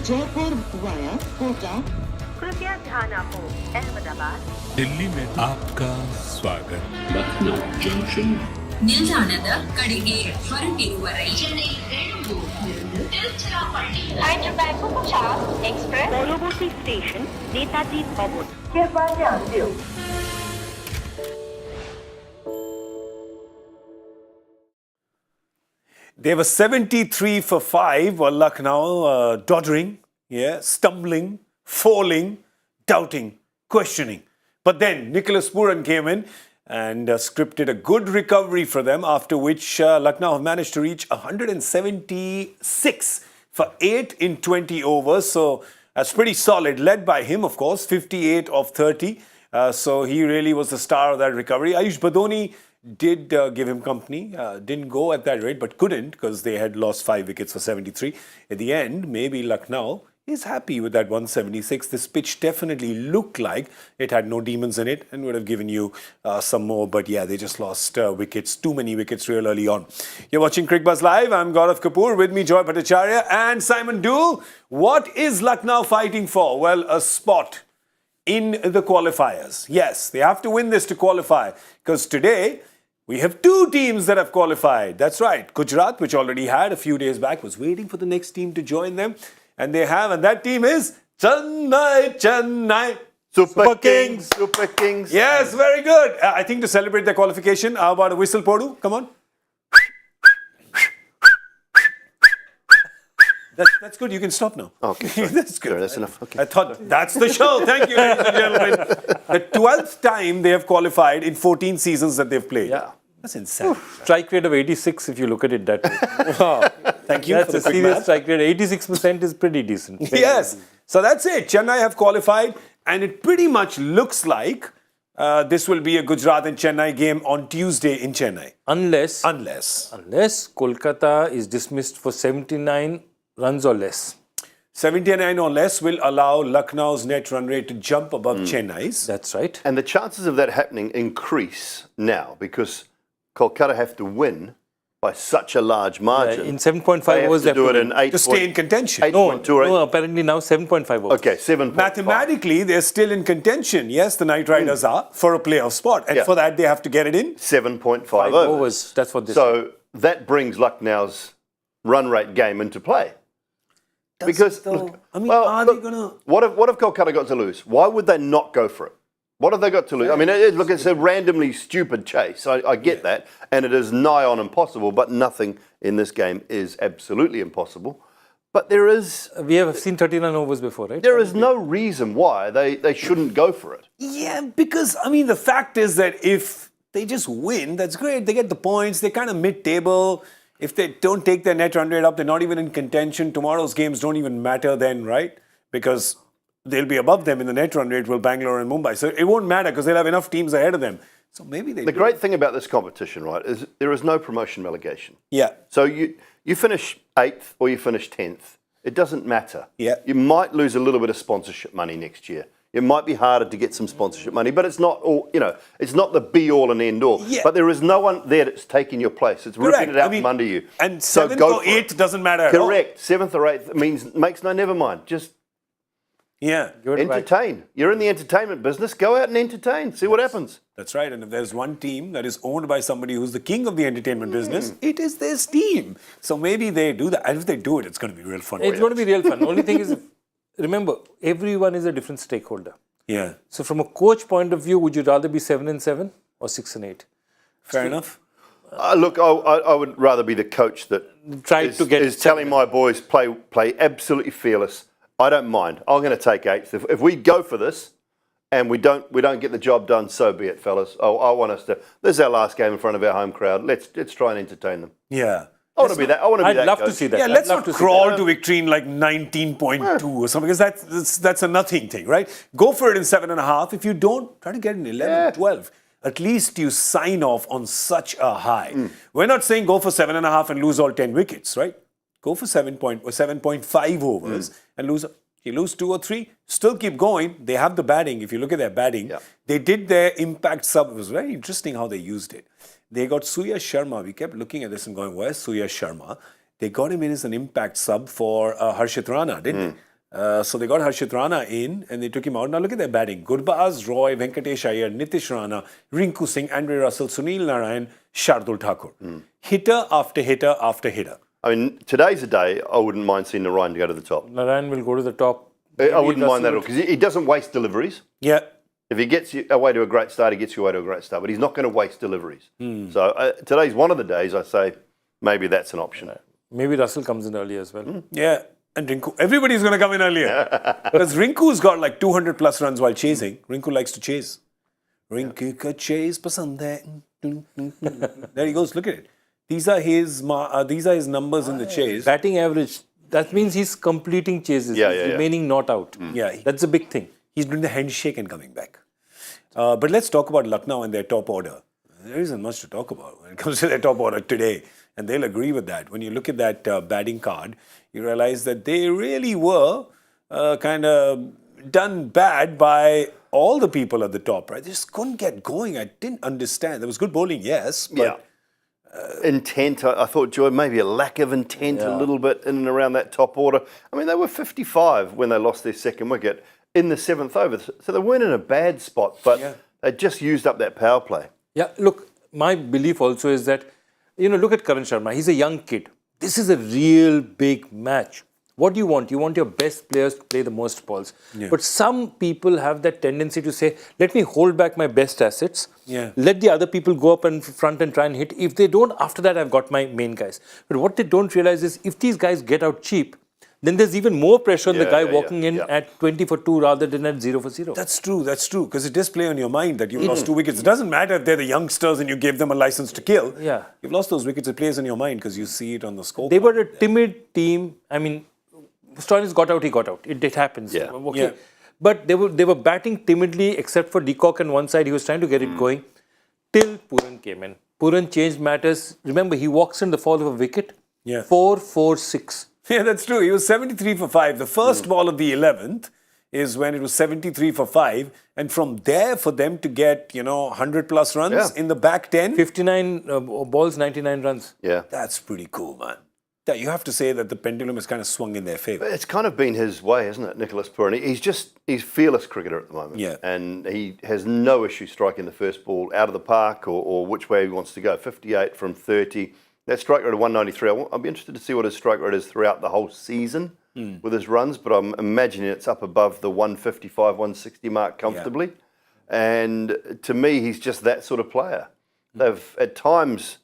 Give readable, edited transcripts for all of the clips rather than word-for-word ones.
Jaipur via Kota. कृपया ध्यान आपको अहमदाबाद दिल्ली में आपका स्वागत. Lucknow Junction. ನಿಲ್ದಾಣದ ಕಡೆಗೆ ಹೊರಟಿರುವರೈ পরবর্তী স্টেশন নেতাজি ভবন कृपया ध्यान दियो They were 73 for 5 while Lucknow doddering, stumbling, falling, doubting, questioning. But then Nicholas Puran came in and scripted a good recovery for them, after which Lucknow have managed to reach 176 for 8 in 20 overs. So that's pretty solid, led by him, of course, 58 of 30. So he really was the star of that recovery. Ayush Badoni did give him company, didn't go at that rate, but couldn't because they had lost 5 wickets for 73. At the end, maybe Lucknow is happy with that 176. This pitch definitely looked like it had no demons in it and would have given you some more. But yeah, they just lost wickets, too many wickets real early on. You're watching Cricbuzz Live. I'm Gaurav Kapur. With me, Bhattacharjya and Simon Doull. What is Lucknow fighting for? Well, a spot in the qualifiers. Yes, they have to win this to qualify, because today we have 2 teams that have qualified. That's right. Gujarat, which already had a few days back, was waiting for the next team to join them. And they have, and that team is Chennai. Super Kings. Super Kings. Yes, very good. I think to celebrate their qualification, how about a whistle, Podu? Come on. That's good. You can stop now. Okay. Sorry. That's good. Sorry, that's enough. Okay. I thought that's the show. Thank you, ladies and gentlemen. The 12th time they have qualified in 14 seasons that they've played. Yeah. That's insane. Strike rate of 86 if you look at it that way. Wow. Thank you. That's for a the quick serious math. strike rate. 86% is pretty decent. Yes. So that's it. Chennai have qualified, and it pretty much looks like this will be a Gujarat and Chennai game on Tuesday in Chennai. Unless Kolkata is dismissed for 79 runs or less. 79 or less will allow Lucknow's net run rate to jump above Chennai's. That's right. And the chances of that happening increase now because Kolkata have to win by such a large margin. In 7.5 they overs, have to do it in 8 to stay in contention. 8.2 or 8. No, apparently now 7.5 overs. Okay, 7.5. Mathematically, they're still in contention. Yes, the Knight Riders are for a playoff spot. And for that, they have to get it in 7.5 5 overs. overs. That's what this So that brings Lucknow's run rate game into play. Because, look, I mean, are they going to... What if Kolkata got to lose? Why would they not go for it? What have they got to lose? I mean, look, it's a randomly stupid chase. I get that. And it is nigh on impossible, but nothing in this game is absolutely impossible. But there is... We have seen 39 overs before, right? There is no reason why they shouldn't go for it. Yeah, because, I mean, the fact is that if they just win, that's great. They get the points. They're kind of mid-table. If they don't take their net run rate up, they're not even in contention. Tomorrow's games don't even matter then, right? Because they'll be above them in the net run rate, will Bangalore and Mumbai. So it won't matter because they'll have enough teams ahead of them. So maybe they The great thing about this competition, right, is there is no promotion relegation. Yeah. So you finish 8th or you finish 10th. It doesn't matter. Yeah. You might lose a little bit of sponsorship money next year. It might be harder to get some sponsorship money, but it's not all, it's not the be-all and end-all. Yeah. But there is no one there that's taking your place. It's ripping it out from under you. And So 7th go or for it. 8th doesn't matter at all. Correct. 7th or 8th makes no, never mind. Just Yeah. entertain. You're in the entertainment business. Go out and entertain. See what happens. That's right. And if there's one team that is owned by somebody who's the king of the entertainment business, it is this team. So maybe they do that. And if they do it, it's going to be real fun. It's going to be real fun. Only thing is, remember, everyone is a different stakeholder. Yeah. So from a coach point of view, would you rather be 7-7 or 6-8? Fair enough. Look, I would rather be the coach that is telling my boys play absolutely fearless. I don't mind. I'm going to take 8th. If we go for this and we don't get the job done, so be it, fellas. I want us to. This is our last game in front of our home crowd. Let's try and entertain them. Yeah. I want to be that. I want to be that. I'd love to coach. see that. Yeah, let's not crawl to victory in like 19.2 or something, because that's a nothing thing, right? Go for it in 7.5. If you don't, try to get in 11, 12. At least you sign off on such a high. We're not saying go for 7.5 and lose all 10 wickets, right? Go for 7.5 overs and lose. You lose 2 or 3, still keep going. They have the batting. If you look at their batting, they did their impact sub. It was very interesting how they used it. They got Surya Sharma. We kept looking at this and going, where's Surya Sharma? They got him in as an impact sub for Harshit Rana, didn't they? So they got Harshit Rana in and they took him out. Now look at their batting. Gurbaz, Roy, Venkatesh Iyer, Nitish Rana, Rinku Singh, Andre Russell, Sunil Narayan, Shardul Thakur. Hitter after hitter after hitter. I mean, today's a day I wouldn't mind seeing Narayan go to the top. Narayan will go to the top. I wouldn't mind that at all because he doesn't waste deliveries. Yeah. If he gets you away to a great start, he gets you away to a great start. But he's not going to waste deliveries. So today's one of the days I say maybe that's an option. Maybe Russell comes in early as well. Yeah. And Rinku. Everybody's going to come in earlier. Because Rinku's got like 200 plus runs while chasing. Rinku likes to chase. Rinku ka chase pasand hai. There he goes. Look at it. These are his numbers in the chase. Batting average. That means he's completing chases. Yeah, he's yeah, yeah. remaining not out. Yeah. That's a big thing. He's doing the handshake and coming back. But let's talk about Lucknow and their top order. There isn't much to talk about when it comes to their top order today. And they'll agree with that. When you look at that batting card, you realize that they really were kind of done bad by all the people at the top, right? They just couldn't get going. I didn't understand. There was good bowling, yes, but intent, I thought, Joy, maybe a lack of intent a little bit in and around that top order. I mean, they were 55 when they lost their second wicket in the seventh over. So they weren't in a bad spot, but they just used up that power play. Yeah, look, my belief also is that, look at Karan Sharma. He's a young kid. This is a real big match. What do you want? You want your best players to play the most balls. Yeah. But some people have that tendency to say, let me hold back my best assets. Yeah. Let the other people go up in front and try and hit. If they don't, after that, I've got my main guys. But what they don't realize is if these guys get out cheap, then there's even more pressure on the guy walking in at 20 for 2 rather than at 0 for 0. That's true. Because it does play on your mind that you've lost 2 wickets. It doesn't matter if they're the youngsters and you gave them a license to kill. Yeah. You've lost those wickets. It plays on your mind because you see it on the score. They were a timid team. I mean, Stoinis got out, he got out. It happens. Yeah. Okay. Yeah. But they were batting timidly except for Deacock on one side. He was trying to get it going till Pooran came in. Pooran changed matters. Remember, he walks in the fall of a wicket. Yeah. 4-4-6. Yeah, that's true. He was 73 for 5. The first ball of the 11th is when it was 73 for 5. And from there, for them to get, 100 plus runs in the back 10. 59 balls, 99 runs. Yeah. That's pretty cool, man. Yeah, you have to say that the pendulum has kind of swung in their favour. It's kind of been his way, isn't it, Nicholas Pooran? He's fearless cricketer at the moment. Yeah. And he has no issue striking the first ball out of the park or which way he wants to go. 58 from 30. That strike rate of 193, I'll be interested to see what his strike rate is throughout the whole season with his runs, but I'm imagining it's up above the 155, 160 mark comfortably. Yeah. And to me, he's just that sort of player. They've, at times,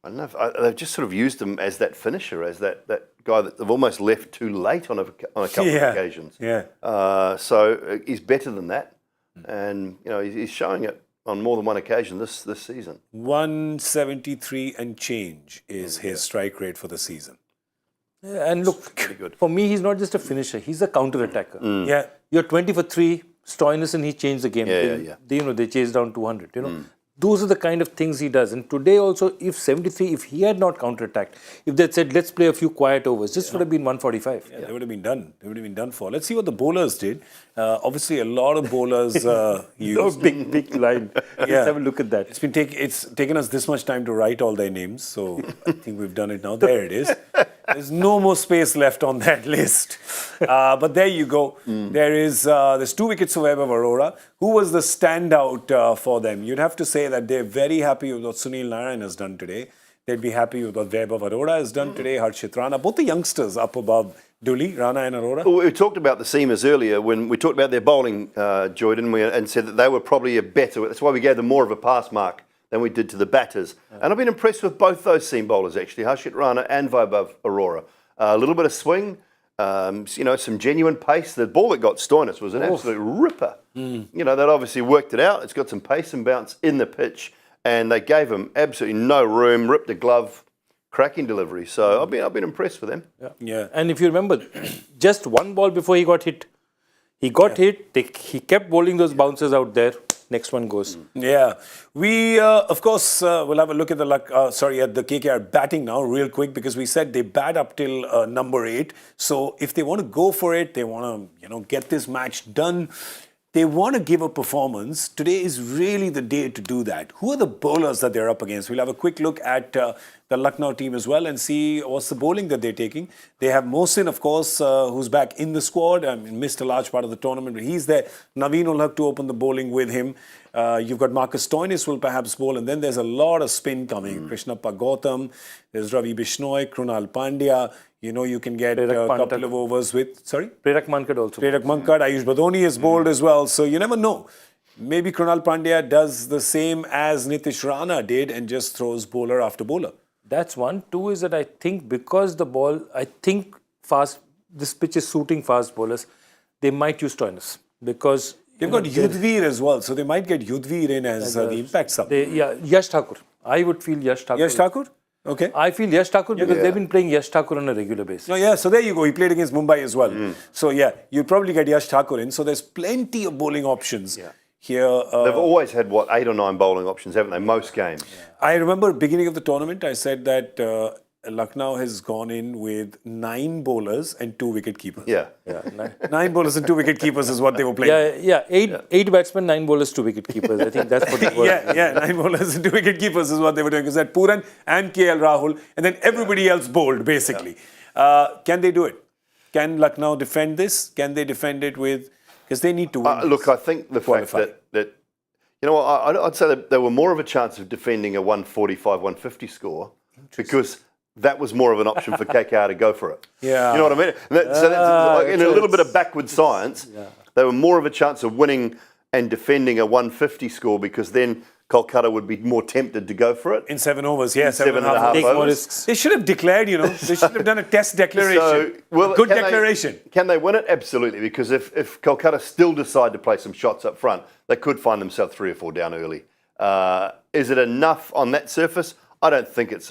I don't know, they've just sort of used him as that finisher, as that guy that they've almost left too late on a couple of occasions. Yeah. So he's better than that. And, he's showing it on more than one occasion this season. 173 and change is his strike rate for the season. Yeah, and look, for me, he's not just a finisher. He's a counter-attacker. Yeah. You're 20 for 3, Stoinis, and he changed the game. Yeah. They chased down 200, Those are the kind of things he does. And today also, if he had not counter-attacked, if they'd said, let's play a few quiet overs, this would have been 145. Yeah, they would have been done. They would have been done for. Let's see what the bowlers did. Obviously, a lot of bowlers used. Big line. Let's have a look at that. It's taken us this much time to write all their names, so I think we've done it now. There it is. There's no more space left on that list. But there you go. There's 2 wickets for Vaibhav Arora. Who was the standout for them? You'd have to say that they're very happy with what Sunil Narayan has done today. They'd be happy with what Vaibhav Arora has done today, Harshit Rana. Both the youngsters up above Doull, Rana and Arora. Well, we talked about the seamers earlier when we talked about their bowling, Joy, didn't we? And said that they were probably a better. That's why we gave them more of a pass mark than we did to the batters. And I've been impressed with both those seam bowlers, actually, Harshit Rana and Vaibhav Arora. A little bit of swing, some genuine pace. The ball that got Stoinis was an absolute ripper. They'd obviously worked it out. It's got some pace and bounce in the pitch, and they gave him absolutely no room, ripped a glove, cracking delivery. So I've been impressed with them. Yeah. And if you remember, just one ball before he got hit, he kept bowling those bounces out there. Next one goes. Yeah. We, of course, will have a look at the KKR batting now real quick because we said they bat up till number 8. So if they want to go for it, they want to, get this match done. they want to give a performance. Today is really the day to do that. Who are the bowlers that they're up against? We'll have a quick look at the Lucknow team as well and see what's the bowling that they're taking. They have Mohsin, of course, who's back in the squad. I mean, missed a large part of the tournament, but he's there. Naveen will have to open the bowling with him. You've got Marcus Stoinis will perhaps bowl, and then there's a lot of spin coming. Krishnappa Gautam, there's Ravi Bishnoi, Krunal Pandya. You know, you can get a couple of overs with... Sorry? Prerak Mankad also. Prerak Mankad, Ayush Badoni is bowled as well. So you never know. Maybe Krunal Pandya does the same as Nitish Rana did and just throws bowler after bowler. That's one. Two is that I think because the ball, this pitch is suiting fast bowlers, they might use Stoinis. Because... They've got Yudhvir as well. So they might get Yudhvir in as the impact sub. Yash Thakur. I would feel Yash Thakur. Yash Thakur? Okay. I feel Yash Thakur because they've been playing Yash Thakur on a regular basis. No, yeah, so there you go. He played against Mumbai as well. So yeah, you'll probably get Yash Thakur in. So there's plenty of bowling options here. They've always had, 8 or 9 bowling options, haven't they? Most games. I remember beginning of the tournament, I said that Lucknow has gone in with 9 bowlers and 2 wicket keepers. Yeah. 9 bowlers and 2 wicket keepers is what they were playing. Eight batsmen, 9 bowlers, 2 wicket keepers. I think that's what it was. 9 bowlers and 2 wicket keepers is what they were doing. Because that Puran and KL Rahul, and then everybody else bowled, basically. Can they do it? Can Lucknow defend this? Can they defend it with... Because they need to win. Look, I think the fact that you know, I'd say that they were more of a chance of defending a 145, 150 score because that was more of an option for KKR to go for it. Yeah. You know what I mean? So in a little bit of backward science, they were more of a chance of winning and defending a 150 score because then Kolkata would be more tempted to go for it. In 7 overs, 7.5 overs. They should have declared, they should have done a test declaration. A good declaration. Can they win it? Absolutely, because if Kolkata still decide to play some shots up front, they could find themselves 3 or 4 down early. Is it enough on that surface? I don't think it's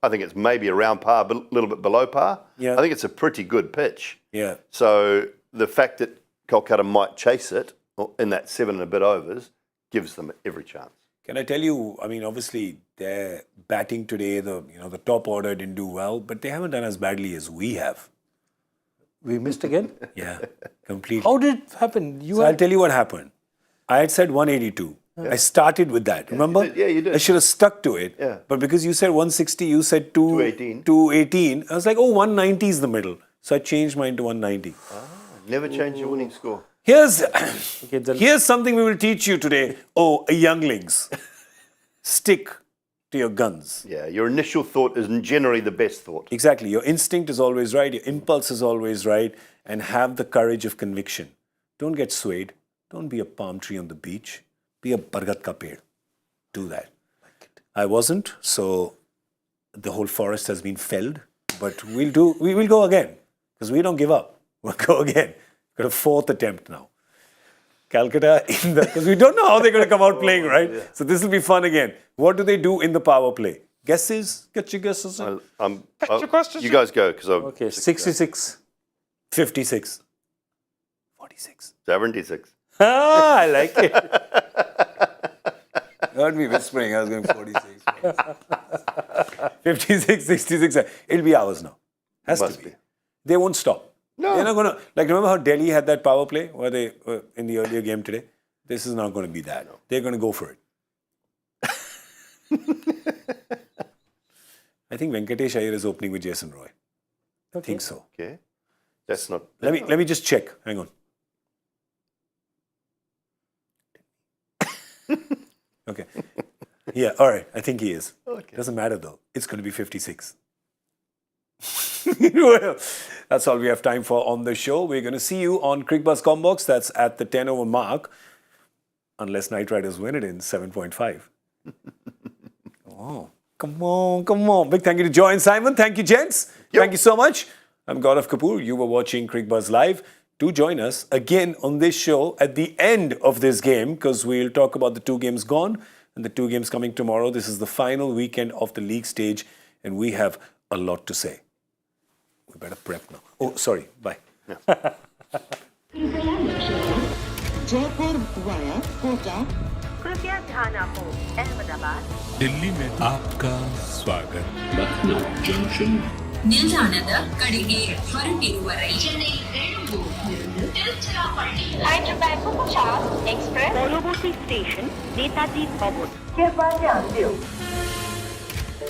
I think it's maybe around par, but a little bit below par. Yeah. I think it's a pretty good pitch. Yeah. So the fact that Kolkata might chase it in that 7 and a bit overs gives them every chance. Can I tell you, I mean, obviously, their batting today, the top order didn't do well, but they haven't done as badly as we have. We missed again? Yeah, completely. How did it happen? I'll tell you what happened. I had said 182. Yeah. I started with that. Remember? You did. I should have stuck to it. Yeah. But because you said 160, you said 218. I was like, 190 is the middle. So I changed mine to 190. Never change your winning score. Here's something we will teach you today. Younglings. Stick to your guns. Yeah, your initial thought is generally the best thought. Exactly. Your instinct is always right. Your impulse is always right. And have the courage of conviction. Don't get swayed. Don't be a palm tree on the beach. Be a bargat ka ped. Do that. I wasn't, so the whole forest has been felled. But we will go again. Because we don't give up. We'll go again. Got a 4th attempt now. Calcutta, because we don't know how they're going to come out playing, right? Yeah. So this will be fun again. What do they do in the power play? Guesses? Get your guesses in. You guys go. Okay, 66. 56. 46. 76. I like it. Heard me whispering. I was going 46. 56, 66. It'll be ours now. Has to be. They won't stop. No. They're not going to... remember how Delhi had that power play where they in the earlier game today? This is not going to be that. No. They're going to go for it. I think Venkatesh Iyer is opening with Jason Roy. I think so. Okay. That's not... Let me just check. Hang on. Okay. Yeah, all right. I think he is. Okay. Doesn't matter though. It's going to be 56. Well, that's all we have time for on the show. We're going to see you on Cricbuzz Combox. That's at the 10 over mark. Unless Knight Riders win it in 7.5. Oh, come on. Big thank you to Joy and Simon. Thank you, gents. Yep. Thank you so much. I'm Gaurav Kapur. You were watching Cricbuzz Live. Do join us again on this show at the end of this game because we'll talk about the 2 games gone and the 2 games coming tomorrow. This is the final weekend of the league stage and we have a lot to say. We better prep now. Oh, sorry. Bye. Jaipur via Kota. कृपया ध्यान आपको अहमदाबाद दिल्ली में आपका स्वागत Lucknow Junction. ನಿಲ್ದಾಣದ ಕಡೆಗೆ ಹೊರಟಿರುವವರೇ ಚೆನ್ನೈ 7 ನಿಂದ Hyderabad 50 express পরবর্তী স্টেশন নেতাজি ভবন।